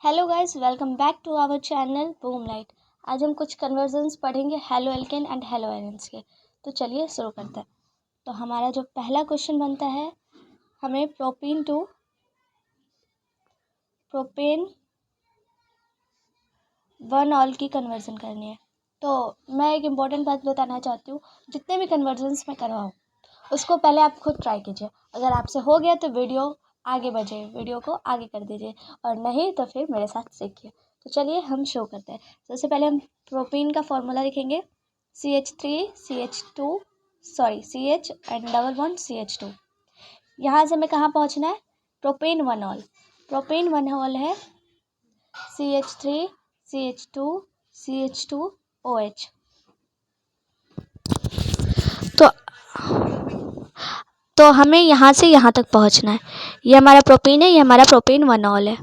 Hello guys, welcome back to our channel Boom Light. आज हम कुछ कन्वर्जन्स पढ़ेंगे haloalkane and haloarenes के। तो चलिए शुरू करते हैं। तो हमारा जो पहला क्वेश्चन बनता है, हमें propene to propan one ol की कन्वर्जन करनी है। तो मैं एक इम्पॉर्टेंट बात बताना चाहती हूँ, जितने भी कन्वर्जन्स मैं करवाऊँ उसको पहले आप खुद ट्राई कीजिए। अगर आपसे हो गया तो वीडियो को आगे कर दीजिए, और नहीं तो फिर मेरे साथ सीखिए। तो चलिए हम शुरू करते हैं। सबसे पहले हम प्रोपीन का फॉर्मूला लिखेंगे, CH and double bond CH2। यहाँ से हमें कहाँ पहुँचना है? Propane one all. Propane one all है CH3 CH2 CH2 OH। तो हमें यहाँ से यहाँ तक पहुँचना है। ये हमारा प्रोपीन है, ये हमारा प्रोपीन वन ऑल है।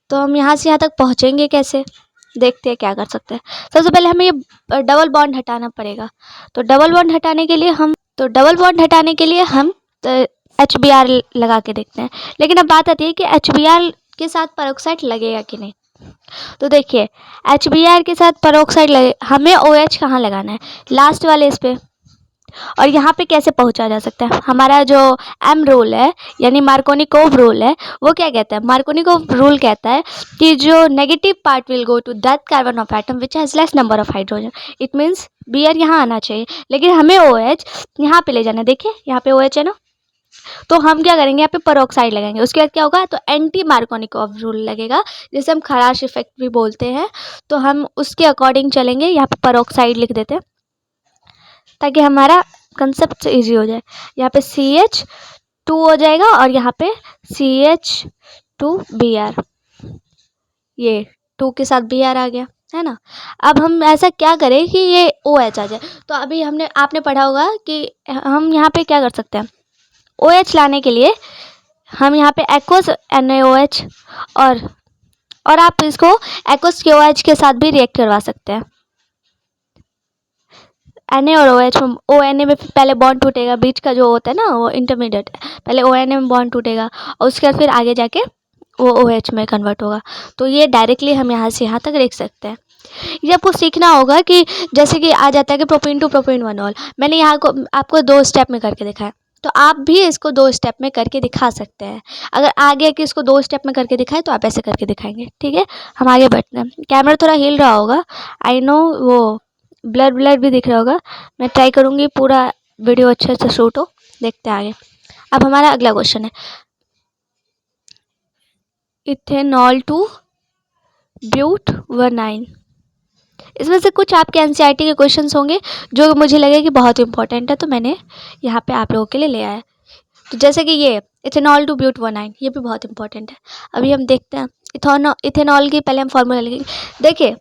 तो हम यहाँ से यहाँ तक पहुँचेंगे कैसे, देखते हैं क्या कर सकते हैं। सबसे पहले हमें ये डबल बॉन्ड हटाना पड़ेगा। तो डबल बॉन्ड हटाने के लिए हम HBr लगा के देखते हैं। लेकिन अब बात आती है कि HBr के साथ पेरोक्साइड लगेगा कि नहीं। तो देखिए, HBr के साथ पेरोक्साइड लगे, हमें OH कहाँ लगाना है? लास्ट वाले इस पे। और यहाँ पे कैसे पहुँचा जा सकता है? हमारा जो एम रूल है, यानी मार्कोनिकोव रूल है, वो क्या कहता है? मार्कोनिकोव रूल कहता है कि जो negative part will go to that carbon of atom which has less number of hydrogen. It means Br यहाँ आना चाहिए, लेकिन हमें OH यहाँ पे ले जाना है। देखिए यहाँ पे OH है ना, तो हम क्या करेंगे? यहाँ पे पेरोक्साइड लगाएंगे। उसके बाद क्या होगा? तो एंटी मार्कोनिकोव रूल लगेगा, जिसे हम खराश इफेक्ट भी बोलते हैं। तो हम उसके अकॉर्डिंग चलेंगे। यहाँ पे पेरोक्साइड लिख देते हैं ताकि हमारा कंसेप्ट ईजी हो जाए। यहाँ पे CH2 हो जाएगा और यहाँ पे CH2Br, ये 2 के साथ Br आ गया है ना। अब हम ऐसा क्या करें कि ये OH आ जाए। तो अभी आपने पढ़ा होगा कि हम यहाँ पे क्या कर सकते हैं? OH लाने के लिए हम यहाँ पे एक्वस NaOH और आप इसको एक्वस KOH के साथ भी रिएक्ट करवा सकते हैं। Na और OH में, ONA में पहले बॉन्ड टूटेगा, बीच का जो होता है ना वो इंटरमीडिएट, पहले ONA में बॉन्ड टूटेगा और उसके बाद फिर आगे जाके वो OH में कन्वर्ट होगा। तो ये डायरेक्टली हम यहाँ से यहाँ तक लिख सकते हैं। ये आपको सीखना होगा कि जैसे कि आ जाता है कि propene to propene one ol. मैंने यहाँ को आपको 2 स्टेप में करके दिखाया, तो आप भी इसको 2 स्टेप में करके दिखा सकते हैं। अगर आगे कि इसको 2 स्टेप में करके दिखाए तो आप ऐसे करके दिखाएंगे। ठीक है, हम आगे बढ़ते हैं। कैमरा थोड़ा हिल रहा होगा, आई नो, वो ब्लर भी दिख रहा होगा। मैं ट्राई करूँगी पूरा वीडियो अच्छे से शूट हो। देखते हैं आगे। अब हमारा अगला क्वेश्चन है, इथेनॉल टू ब्यूट वनाइन। इसमें से कुछ आपके एनसीईआरटी के क्वेश्चंस होंगे जो मुझे लगे कि बहुत इंपॉर्टेंट है, तो मैंने यहाँ पे आप लोगों के लिए ले आया है। तो जैसे कि ये इथेनॉल टू ब्यूट वनाइन, ये भी बहुत इंपॉर्टेंट है। अभी हम देखते हैं इथेनॉल की पहले हम फॉर्मूला लिखेंगे। देखिए,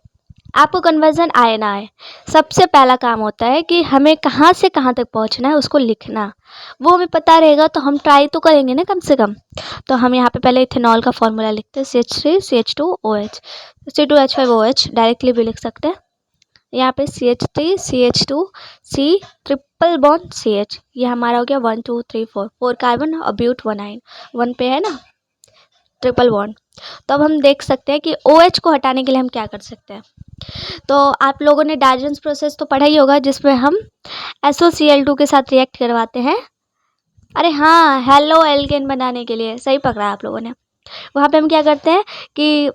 आपको कन्वर्जन आए ना आए, सबसे पहला काम होता है कि हमें कहाँ से कहाँ तक पहुँचना है उसको लिखना। वो हमें पता रहेगा तो हम ट्राई तो करेंगे ना कम से कम। तो हम यहाँ पे पहले इथेनॉल का फॉर्मूला लिखते हैं, CH3 CH2 OH, C2H5OH directly भी लिख सकते हैं। यहाँ पे CH3 CH2 C triple bond CH, ये हमारा हो गया 1 2 3 4 कार्बन और ब्यूट वनाइन 1 पे है ना, ट्रिपल बॉन्ड। तो अब हम देख सकते हैं कि OH को हटाने के लिए हम क्या कर सकते हैं। तो आप लोगों ने डाइजेशन प्रोसेस तो पढ़ा ही होगा, जिसमें हम SOCl2 के साथ रिएक्ट करवाते हैं। अरे हाँ, हेलो एल्केन बनाने के लिए सही पकड़ा आप लोगों ने। वहाँ पे हम क्या करते हैं कि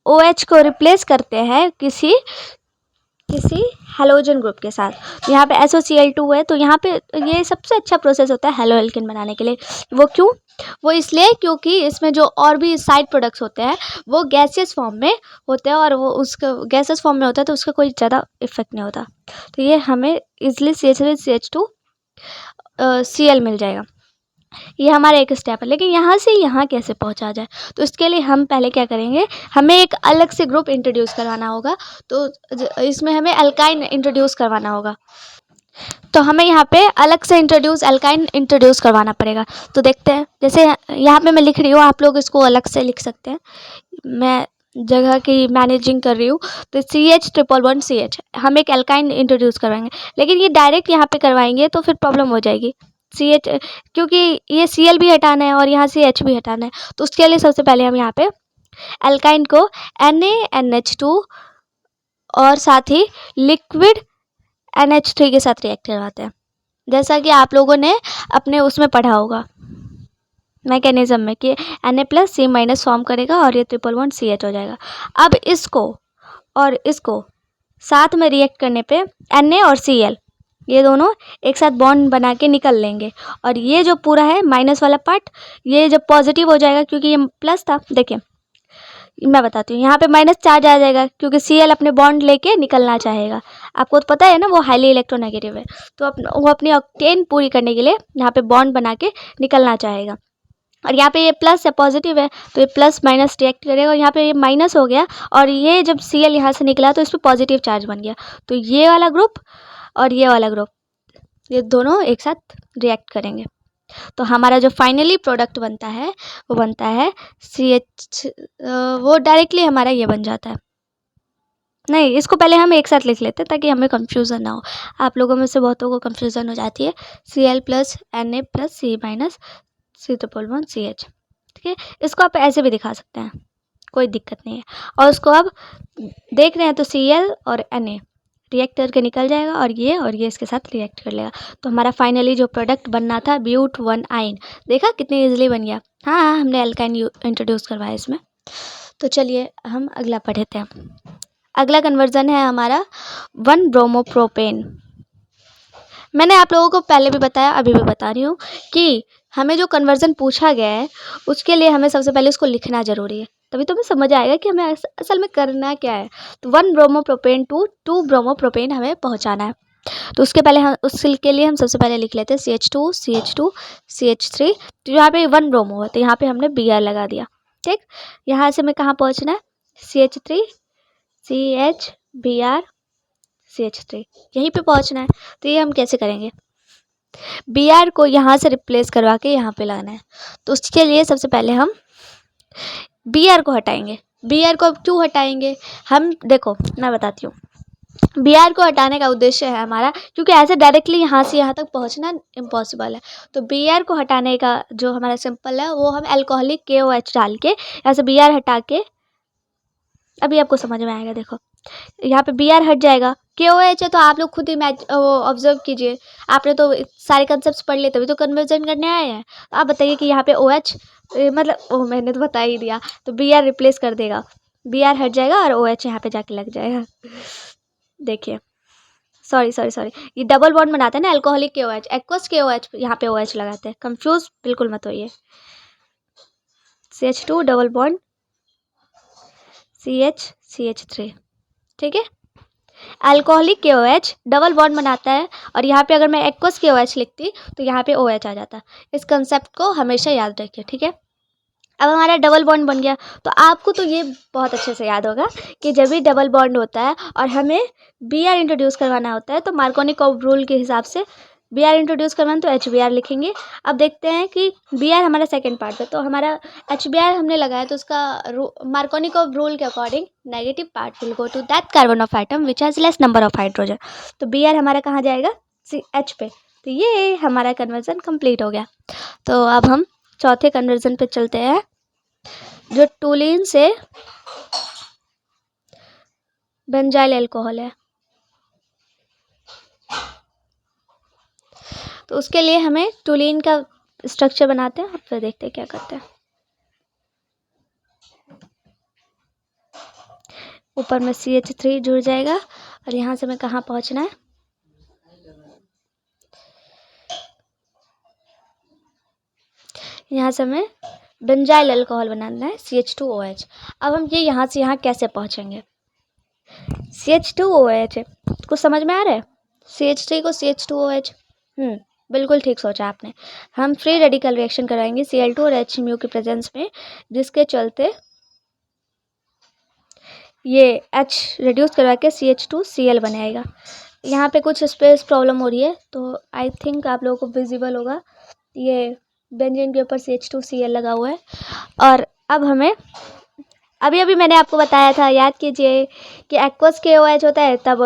OH को रिप्लेस करते हैं किसी हेलोजन ग्रुप के साथ। यहाँ पे SOCl2 है, तो यहाँ पे ये सबसे अच्छा प्रोसेस होता है हेलो एल्केन बनाने के लिए। वो क्यों? वो इसलिए क्योंकि इसमें जो और भी साइड प्रोडक्ट्स होते हैं वो गैसियस फॉर्म में होते हैं, और वो उसका गैसियस फॉर्म में होता है तो उसका कोई ज़्यादा इफेक्ट नहीं होता। तो ये हमें इजली CH3 CH2 Cl मिल जाएगा। ये हमारा एक स्टेप है। लेकिन यहाँ से यहाँ कैसे पहुँचा जाए, तो इसके लिए हम पहले क्या करेंगे, हमें एक अलग से ग्रुप इंट्रोड्यूस करवाना होगा। तो इसमें हमें अल्काइन इंट्रोड्यूस करवाना होगा। तो हमें यहाँ पे अलग से अल्काइन इंट्रोड्यूस करवाना पड़ेगा। तो देखते हैं, जैसे यहाँ पे मैं लिख रही हूँ, आप लोग इसको अलग से लिख सकते हैं। मैं जगह की मैनेजिंग कर रही हूँ। तो CH ट्रिपल बॉन्ड CH, हम एक अल्काइन इंट्रोड्यूस करवाएंगे। लेकिन ये डायरेक्ट यहाँ पे करवाएंगे तो फिर प्रॉब्लम हो जाएगी। CH, क्योंकि ये Cl भी हटाना है और यहाँ से H भी हटाना है। तो उसके लिए सबसे पहले हम यहाँ पे एल्काइन को NaNH2 और साथ ही लिक्विड NH3 के साथ रिएक्ट करवाते हैं, जैसा कि आप लोगों ने अपने उसमें पढ़ा होगा मैकेनिज्म में कि Na+C- फॉर्म करेगा और ये ट्रिपल बॉन्ड CH हो जाएगा। अब इसको और इसको साथ में रिएक्ट करने पे Na और Cl ये दोनों एक साथ बॉन्ड बना के निकल लेंगे, और ये जो पूरा है माइनस वाला पार्ट ये जब पॉजिटिव हो जाएगा, क्योंकि ये प्लस था, देखिए मैं बताती हूँ, यहाँ पे माइनस चार्ज आ जाएगा क्योंकि Cl अपने बॉन्ड लेके निकलना चाहेगा। आपको तो पता है ना वो हाईली इलेक्ट्रोनेगेटिव है, तो वो अपनी ऑक्टेन पूरी करने के लिए यहाँ पे बॉन्ड बना के निकलना चाहेगा। और यहाँ पे ये प्लस है, पॉजिटिव है, तो ये प्लस माइनस रिएक्ट करेगा, और यहाँ पे ये माइनस हो गया, और ये जब Cl यहाँ से निकला तो इस पर पॉजिटिव चार्ज बन गया, तो ये वाला ग्रुप और ये वाला ग्रुप ये दोनों एक साथ रिएक्ट करेंगे, तो हमारा जो फाइनली प्रोडक्ट बनता है वो बनता है CH, वो डायरेक्टली हमारा ये बन जाता है। नहीं, इसको पहले हम एक साथ लिख लेते हैं ताकि हमें कंफ्यूजन ना हो। आप लोगों में से बहुतों को कंफ्यूजन हो जाती है। Cl+Na+C- C�11CH, ठीक है। इसको आप ऐसे भी दिखा सकते हैं, कोई दिक्कत नहीं है। और उसको अब देख रहे हैं तो Cl और Na रिएक्ट करके निकल जाएगा, और ये इसके साथ रिएक्ट कर लेगा, तो हमारा फाइनली जो प्रोडक्ट बनना था ब्यूट-1-आइन, देखा कितनी इजीली बन गया। हाँ, हमने एल्काइन इंट्रोड्यूस करवाया इसमें। तो चलिए हम अगला पढ़ते हैं। अगला कन्वर्जन है हमारा 1-ब्रोमोप्रोपेन। मैंने आप लोगों को पहले भी बताया, अभी भी बता रही हूँ कि हमें जो कन्वर्जन पूछा गया है उसके लिए हमें सबसे पहले उसको लिखना ज़रूरी है, तभी तो हमें समझ आएगा कि हमें असल में करना क्या है। तो 1-ब्रोमोप्रोपेन टू 2-ब्रोमोप्रोपेन हमें पहुँचाना है, तो उसके लिए हम सबसे पहले लिख लेते हैं CH2 CH2 CH3। तो यहाँ पे 1-ब्रोमो है तो यहाँ पे हमने Br लगा दिया, ठीक। यहाँ से हमें कहाँ पहुँचना है, CH3 CH Br CH3 यहीं पे पहुँचना है। तो ये हम कैसे करेंगे, Br को यहाँ से रिप्लेस करवा के यहाँ पे लाना है, तो उसके लिए सबसे पहले हम Br को हटाएंगे। Br को अब क्यों हटाएंगे हम, देखो मैं बताती हूँ। Br को हटाने का उद्देश्य है हमारा, क्योंकि ऐसे डायरेक्टली यहाँ से यहाँ तक पहुँचना इम्पॉसिबल है, तो Br को हटाने का जो हमारा सिंपल है वो हम अल्कोहलिक KOH डाल के यहाँ से Br हटा के, अभी आपको समझ में आएगा। देखो यहाँ पे Br हट जाएगा, KOH है तो आप लोग खुद ही ऑब्जर्व कीजिए, आपने तो सारे कंसेप्ट पढ़ लिए तभी तो कन्वर्जन करने आए हैं। तो आप बताइए कि यहाँ पे OH मतलब मैंने तो बता ही दिया, तो Br रिप्लेस कर देगा, Br हट जाएगा और OH यहाँ पे जाके लग जाएगा। देखिए सॉरी ये डबल बॉन्ड बनाते हैं ना अल्कोहलिक KOH, एक्वस KOH यहाँ पे OH लगाते हैं, कंफ्यूज बिल्कुल मत होइए। CH2 डबल बॉन्ड CH3, ठीक है। अल्कोहलिक KOH डबल बॉन्ड बनाता है, और यहाँ पे अगर मैं एक्वस KOH लिखती तो यहाँ पे OH आ जाता। इस कंसेप्ट को हमेशा याद रखिए, ठीक है। अब हमारा डबल बॉन्ड बन गया, तो आपको तो ये बहुत अच्छे से याद होगा कि जब भी डबल बॉन्ड होता है और हमें Br इंट्रोड्यूस करवाना होता है तो मार्कोनिकॉव रूल के हिसाब से Br इंट्रोड्यूस करवाना तो HBr लिखेंगे। अब देखते हैं कि Br हमारा सेकेंड पार्ट है, तो हमारा HBr हमने लगाया तो उसका मार्कोनिकॉव रूल के according negative part will go to that carbon of atom which has less number of hydrogen, तो Br हमारा कहाँ जाएगा, H पे। तो ये हमारा कन्वर्जन कंप्लीट हो गया। तो अब हम चौथे कन्वर्जन पे चलते हैं, जो टोलिन से बेंजाइल अल्कोहल है। तो उसके लिए हमें टोलिन का स्ट्रक्चर बनाते हैं, फिर देखते हैं क्या करते हैं। ऊपर में CH3 जुड़ जाएगा, और यहाँ से हमें कहाँ पहुँचना है, यहाँ से हमें बेंजाइल अल्कोहल बनाना है CH2OH। अब हम ये यहाँ से यहाँ कैसे पहुँचेंगे, CH2OH है, कुछ समझ में आ रहा है, CH3 को CH2OH, बिल्कुल ठीक सोचा आपने। हम फ्री रेडिकल रिएक्शन कराएंगे Cl2 और H की प्रेजेंस में, जिसके चलते ये H रिड्यूस करवा के CH2Cl बनाएगा। यहाँ पे कुछ स्पेस प्रॉब्लम हो रही है, तो आई थिंक आप लोगों को विजिबल होगा, ये बेंजीन के ऊपर CH2Cl लगा हुआ है। और अब हमें अभी मैंने आपको बताया था, याद कीजिए कि एक्वस KOH होता है तब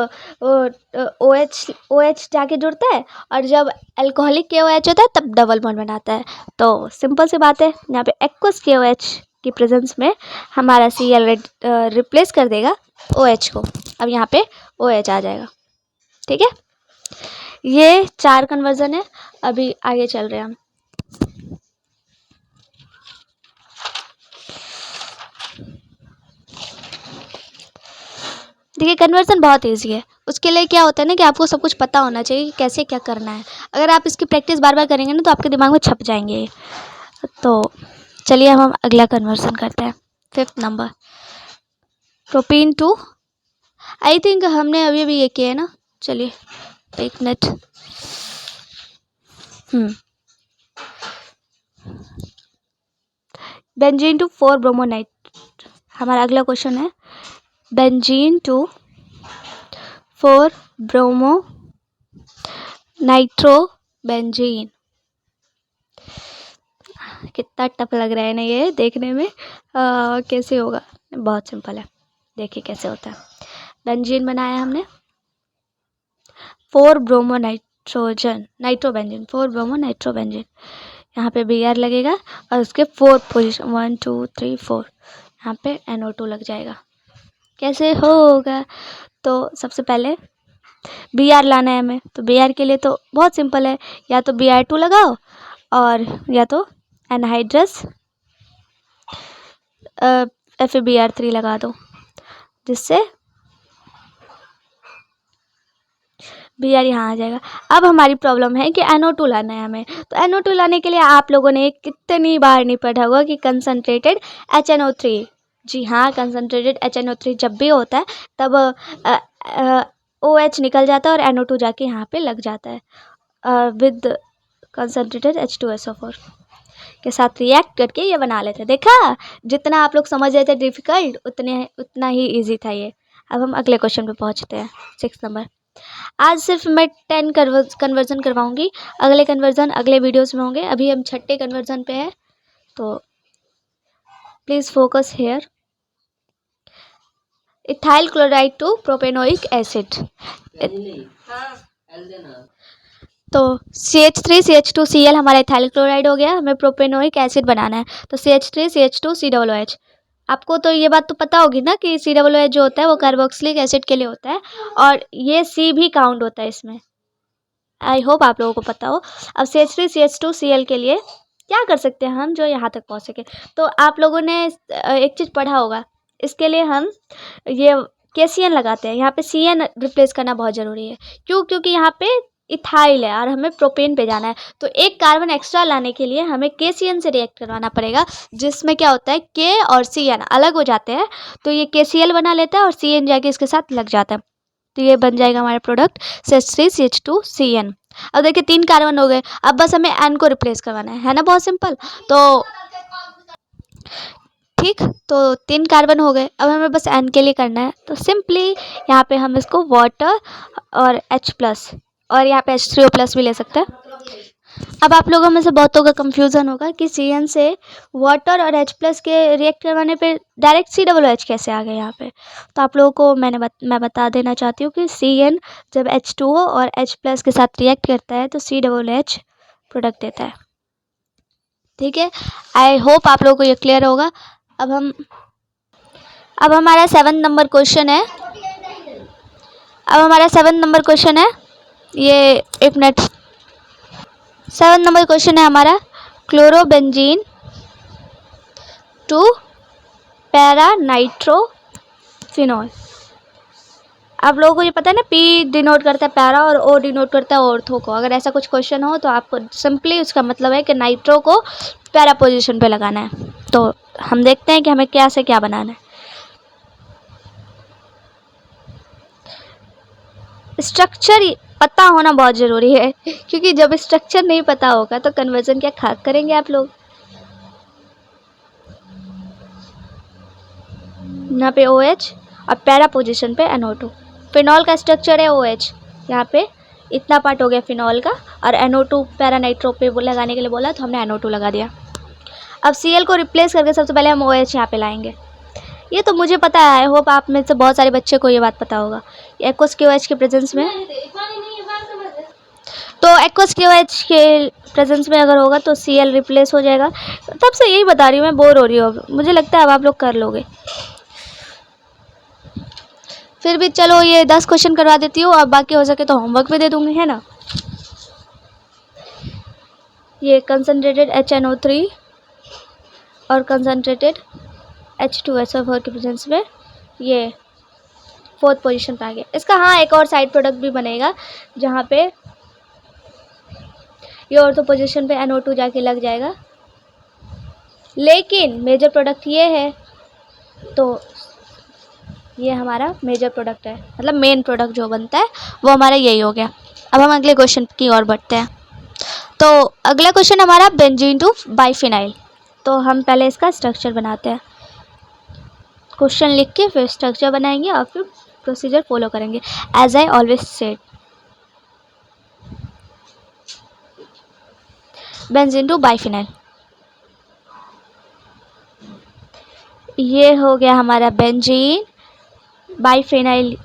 OH जाके जुड़ता है, और जब अल्कोहलिक KOH होता है तब डबल बॉन्ड बनाता है। तो सिंपल सी बात है, यहाँ पे एक्वस KOH की प्रेजेंस में हमारा Cl रिप्लेस कर देगा OH को। अब यहाँ पे OH आ जाएगा। ठीक है, ये 4 कन्वर्जन है। अभी आगे चल रहे हैं हम। देखिए कन्वर्जन बहुत ईजी है। उसके लिए क्या होता है ना कि आपको सब कुछ पता होना चाहिए कि कैसे क्या करना है। अगर आप इसकी प्रैक्टिस बार बार करेंगे ना तो आपके दिमाग में छप जाएंगे ये। तो चलिए हम अगला कन्वर्जन करते हैं। 5th number, propene to, I think हमने अभी अभी ये किया है ना। चलिए एक मिनट। बेंजीन टू 4 ब्रोमोनाइट, हमारा अगला क्वेश्चन है benzene to 4 bromo nitro benzene. कितना टफ लग रहा है ना ये देखने में। कैसे होगा? बहुत सिंपल है, देखिए कैसे होता है। बेंजीन बनाया हमने 4 bromo nitrogen nitrobenzene, 4 bromo nitrobenzene. यहाँ पे Br लगेगा और उसके 4 पोजीशन 1 2 3 4 यहाँ पे NO2 लग जाएगा। कैसे होगा? तो सबसे पहले Br लाना है हमें। तो Br के लिए तो बहुत सिंपल है, या तो Br2 लगाओ और या तो एनहाइड्रस FeBr3 लगा दो, जिससे Br यहाँ आ जाएगा। अब हमारी प्रॉब्लम है कि NO2 लाना है हमें। तो NO2 लाने के लिए आप लोगों ने कितनी बार नहीं पढ़ा होगा कि कंसनट्रेटेड HNO3। जी हाँ, कंसनट्रेटेड HNO3 जब भी होता है तब OH निकल जाता है और NO2 जाके यहाँ पे लग जाता है विद कंसनट्रेटेड H2SO4 के साथ रिएक्ट करके ये बना लेते हैं। देखा, जितना आप लोग समझ रहे थे डिफ़िकल्ट उतना ही इजी था ये। अब हम अगले क्वेश्चन पे पहुँचते हैं। 6 नंबर। आज सिर्फ मैं 10 कन्वर्जन करवाऊंगी, अगले कन्वर्जन अगले वीडियोस में होंगे। अभी हम 6ठे कन्वर्जन पे हैं, तो please focus here. Ethyl chloride to propanoic acid. तो CH3CH2Cl हमारा इथाइल क्लोराइड हो गया। हमें प्रोपेनोइक एसिड बनाना है, तो CH3CH2COOH। आपको तो ये बात तो पता होगी ना कि COOH जो होता है वो कार्बोक्सिलिक एसिड के लिए होता है, और ये C भी काउंट होता है इसमें। आई होप आप लोगों को पता हो। अब CH3CH2Cl के लिए क्या कर सकते हैं हम जो यहाँ तक पहुँच सके? तो आप लोगों ने एक चीज़ पढ़ा होगा, इसके लिए हम ये KCN लगाते हैं। यहाँ पे CN रिप्लेस करना बहुत ज़रूरी है। क्यों? क्योंकि यहाँ पे इथाइल है और हमें प्रोपेन पे जाना है, तो एक कार्बन एक्स्ट्रा लाने के लिए हमें KCN से रिएक्ट करवाना पड़ेगा, जिसमें क्या होता है K और CN अलग हो जाते हैं। तो ये KCl बना लेता है और CN जाके इसके साथ लग जाता है। तो ये बन जाएगा हमारा प्रोडक्ट CH3CH2CN। अब देखिए 3 कार्बन हो गए। अब बस हमें N को रिप्लेस करवाना है ना, बहुत सिंपल। तो ठीक, तो 3 कार्बन हो गए। अब हमें बस N के लिए करना है, तो सिंपली यहाँ पे हम इसको वाटर और H+ और यहाँ पे H3O+ भी ले सकते हैं। अब आप लोगों में से बहुतों का कंफ्यूजन होगा कि CN से वाटर और H+ के रिएक्ट करवाने पे डायरेक्ट COOH कैसे आ गए यहाँ पे। तो आप लोगों को मैं बता देना चाहती हूँ कि CN जब H2O और H+ के साथ रिएक्ट करता है तो COOH प्रोडक्ट देता है। ठीक है, आई होप आप लोगों को ये क्लियर होगा। अब हमारा 7 नंबर क्वेश्चन है। ये एक मिनट। 7 नंबर क्वेश्चन है हमारा क्लोरोबेंजीन टू पैरा नाइट्रोफिनॉल। आप लोगों को ये पता है ना, P डिनोट करता है पैरा और O डिनोट करता है ऑर्थो को। अगर ऐसा कुछ क्वेश्चन हो तो आपको सिंपली उसका मतलब है कि नाइट्रो को पैरा पोजीशन पे लगाना है। तो हम देखते हैं कि हमें क्या से क्या बनाना है। स्ट्रक्चर पता होना बहुत ज़रूरी है, क्योंकि जब स्ट्रक्चर नहीं पता होगा तो कन्वर्जन क्या करेंगे आप लोग। यहाँ पे OH और पैरा पोजीशन पे NO2। फिनॉल का स्ट्रक्चर है OH, यहाँ पे इतना पार्ट हो गया फिनॉल का, और NO2 पैरा नाइट्रो पे लगाने के लिए बोला तो हमने NO2 लगा दिया। अब Cl को रिप्लेस करके सबसे पहले हम OH यहाँ पे लाएंगे। ये तो मुझे पता है, आई होप आप में से बहुत सारे बच्चे को ये बात पता होगा। एक्वस के OH के प्रेजेंस में तो एक्वस KOH के प्रेजेंस में अगर होगा तो Cl रिप्लेस हो जाएगा। तब से यही बता रही हूँ मैं, बोर हो रही हूँ, मुझे लगता है अब आप लोग कर लोगे। फिर भी चलो ये 10 क्वेश्चन करवा देती हूँ, अब बाकी हो सके तो होमवर्क भी दे दूँगी, है ना। ये कंसनट्रेटेड HNO3 और कंसनट्रेटेड H2SO4 के प्रेजेंस में ये 4th पोजीशन पे आ गया। इसका हाँ एक और साइड प्रोडक्ट भी बनेगा जहाँ पे ये ऑर्थो पोजीशन पे NO2 जाके लग जाएगा, लेकिन मेजर प्रोडक्ट ये है, तो ये हमारा मेजर प्रोडक्ट है, मतलब मेन प्रोडक्ट जो बनता है वो हमारा यही हो गया। अब हम अगले क्वेश्चन की ओर बढ़ते हैं। तो अगला क्वेश्चन हमारा बेंजीन टू बाइफिनाइल। तो हम पहले इसका स्ट्रक्चर बनाते हैं, क्वेश्चन लिख के फिर स्ट्रक्चर बनाएंगे और फिर प्रोसीजर फॉलो करेंगे as I always said. Benzene to biphenyl, ये हो गया हमारा बेंजीन, बाइफिनाइल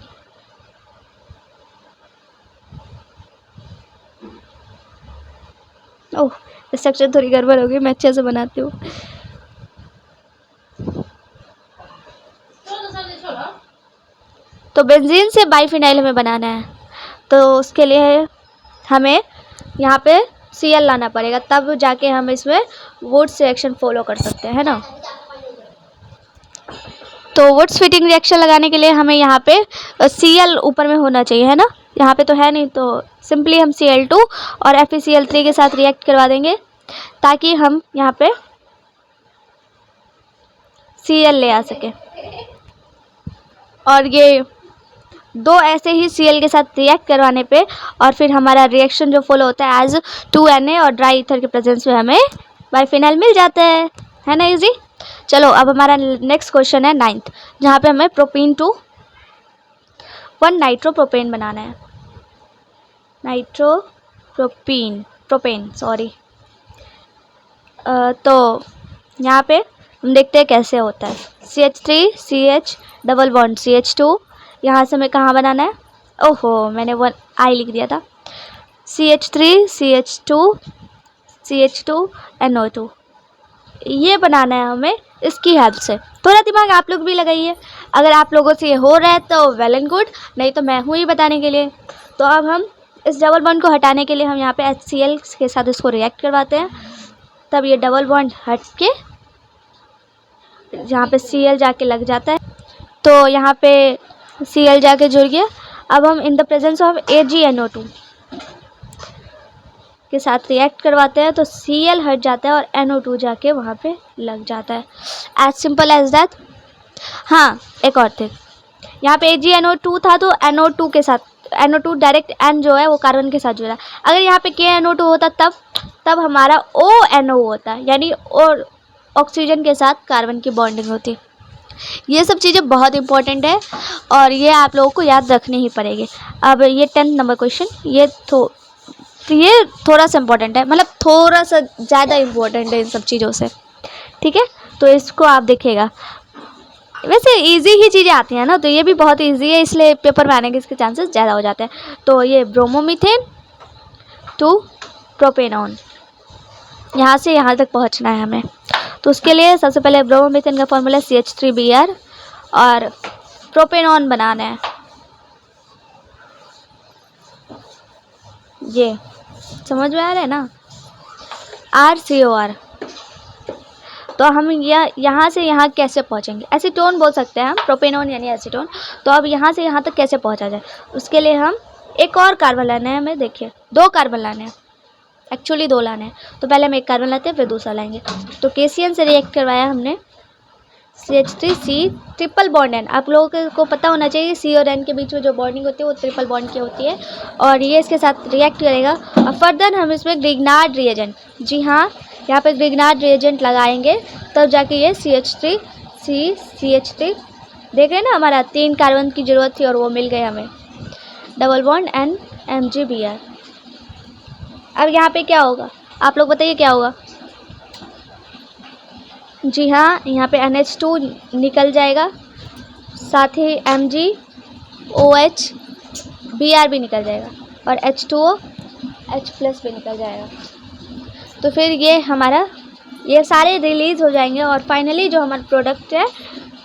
ओह स्ट्रक्चर थोड़ी गड़बड़ हो गई, मैं अच्छे से बनाती हूँ। तो बेंजीन से बाइफिनाइल हमें बनाना है, तो उसके लिए हमें यहाँ पे Cl लाना पड़ेगा, तब जाके हम इसमें वुड्स रिएक्शन फॉलो कर सकते हैं, है ना। तो वुड्स फिटिंग रिएक्शन लगाने के लिए हमें यहाँ पे Cl ऊपर में होना चाहिए, है ना। यहाँ पे तो है नहीं, तो सिंपली हम Cl2 और FeCl3 के साथ रिएक्ट करवा देंगे ताकि हम यहाँ पे Cl ले आ सके। और ये दो ऐसे ही Cl के साथ रिएक्ट करवाने पे और फिर हमारा रिएक्शन जो फॉलो होता है एज 2Na और ड्राई ईथर के प्रेजेंस में हमें बाइफिनाइल मिल जाता है ना इजी। चलो अब हमारा नेक्स्ट क्वेश्चन है 9th, जहाँ पे हमें प्रोपीन टू 1 नाइट्रोप्रोपेन बनाना है। Propane sorry. तो यहाँ पे हम देखते हैं कैसे होता है। CH3 CH double bond CH2, यहाँ से हमें कहाँ बनाना है, ओहो मैंने 1 I लिख दिया था। CH3 CH2 NO2, ये बनाना है हमें इसकी हेल्प से। थोड़ा दिमाग आप लोग भी लगाइए, अगर आप लोगों से ये हो रहा है तो वेल एंड गुड, नहीं तो मैं हूँ ही बताने के लिए। तो अब हम इस डबल बॉन्ड को हटाने के लिए हम यहाँ पे HCl के साथ इसको रिएक्ट करवाते हैं, तब ये डबल बॉन्ड हट के जहाँ पे Cl जाके लग जाता है, तो यहाँ पे Cl जाके जुड़ गया। अब हम in the presence of AgNO2 के साथ रिएक्ट करवाते हैं, तो Cl हट जाता है और NO2 जाके वहाँ पे लग जाता है, एज सिंपल एज दैट। हाँ एक और थिंग, यहाँ पे AgNO2 था तो NO2 के साथ NO2 डायरेक्ट N जो है वो कार्बन के साथ जुड़ा। अगर यहाँ पे KNO2 होता तब हमारा ONO होता, यानी और ऑक्सीजन के साथ कार्बन की बॉन्डिंग होती। ये सब चीज़ें बहुत इंपॉर्टेंट है और ये आप लोगों को याद रखनी ही पड़ेगी। अब ये 10th नंबर क्वेश्चन, ये थोड़ा सा इम्पोर्टेंट है, मतलब थोड़ा सा ज़्यादा इम्पोर्टेंट है इन सब चीज़ों से, ठीक है। तो इसको आप देखिएगा, वैसे इजी ही चीज़ें आती हैं ना, तो ये भी बहुत इजी है, इसलिए पेपर में आने के इसके चांसेस ज़्यादा हो जाते हैं। तो ये ब्रोमोमीथेन टू प्रोपेनॉन, यहाँ से यहाँ तक पहुँचना है हमें। तो उसके लिए सबसे पहले ब्रोमोमीथेन का फॉर्मूला CH3Br और प्रोपेनॉन बनाना है। ये समझ में आ रहा है ना, RCOR। तो हम यहाँ से यहाँ कैसे पहुँचेंगे, एसीटोन बोल सकते हैं हम, प्रोपेनॉन यानी एसीटोन। तो अब यहाँ से यहाँ तक कैसे पहुँचा जाए, उसके लिए हम एक और कार्बन लाना है हमें। देखिए 2 कार्बन लाने हैं, एक्चुअली 2 लाने हैं। तो पहले हम एक कार्बन लाते हैं फिर दूसरा लाएंगे। तो KCN से रिएक्ट करवाया हमने CH3C ट्रिपल बॉन्ड N। आप लोगों को पता होना चाहिए C और N के बीच में जो बॉन्डिंग होती है वो ट्रिपल बॉन्ड की होती है, और ये इसके साथ रिएक्ट करेगा। और फर्दर हम इसमें ग्रिग्नार्ड रिएजेंट, जी हाँ यहाँ पे ग्रिग्नार्ड रिएजेंट लगाएंगे, तब जाके ये CH3 देख रहे हैं ना, हमारा 3 कार्बन की ज़रूरत थी और वो मिल गए हमें, डबल बॉन्ड N MgBr। अब यहाँ पे क्या होगा, आप लोग बताइए क्या होगा। जी हाँ यहाँ पे NH2 निकल जाएगा, साथ ही MgOH Br भी निकल जाएगा और H2O H+ भी निकल जाएगा। तो फिर ये सारे रिलीज़ हो जाएंगे और फाइनली जो हमारा प्रोडक्ट है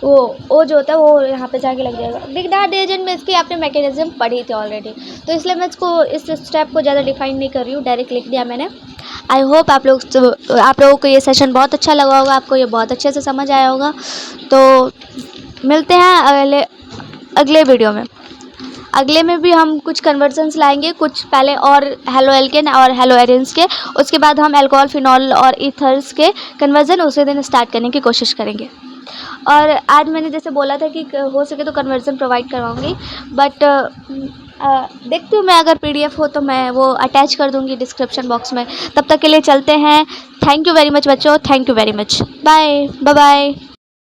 वो जो होता है वो यहाँ पे जाके लग जाएगा। बिगडार्ट एजेंट में इसकी आपने मैकेनिज्म पढ़ी थी ऑलरेडी, तो इसलिए मैं इसको इस स्टेप को ज़्यादा डिफाइन नहीं कर रही हूँ, डायरेक्ट लिख दिया मैंने। आई होप आप लोगों को ये सेशन बहुत अच्छा लगा होगा, आपको ये बहुत अच्छे से समझ आया होगा। तो मिलते हैं अगले वीडियो में। अगले में भी हम कुछ कन्वर्जन्स लाएंगे, कुछ पहले और हेलो एल्केन और हेलो एरेंस के, उसके बाद हम अल्कोहल फिनॉल और ईथर्स के कन्वर्जन उसी दिन स्टार्ट करने की कोशिश करेंगे। और आज मैंने जैसे बोला था कि हो सके तो कन्वर्जन प्रोवाइड करवाऊँगी, बट देखती हूँ मैं, अगर PDF हो तो मैं वो अटैच कर दूँगी डिस्क्रिप्शन बॉक्स में। तब तक के लिए चलते हैं। थैंक यू वेरी मच बच्चों, thank you very much. Bye bye.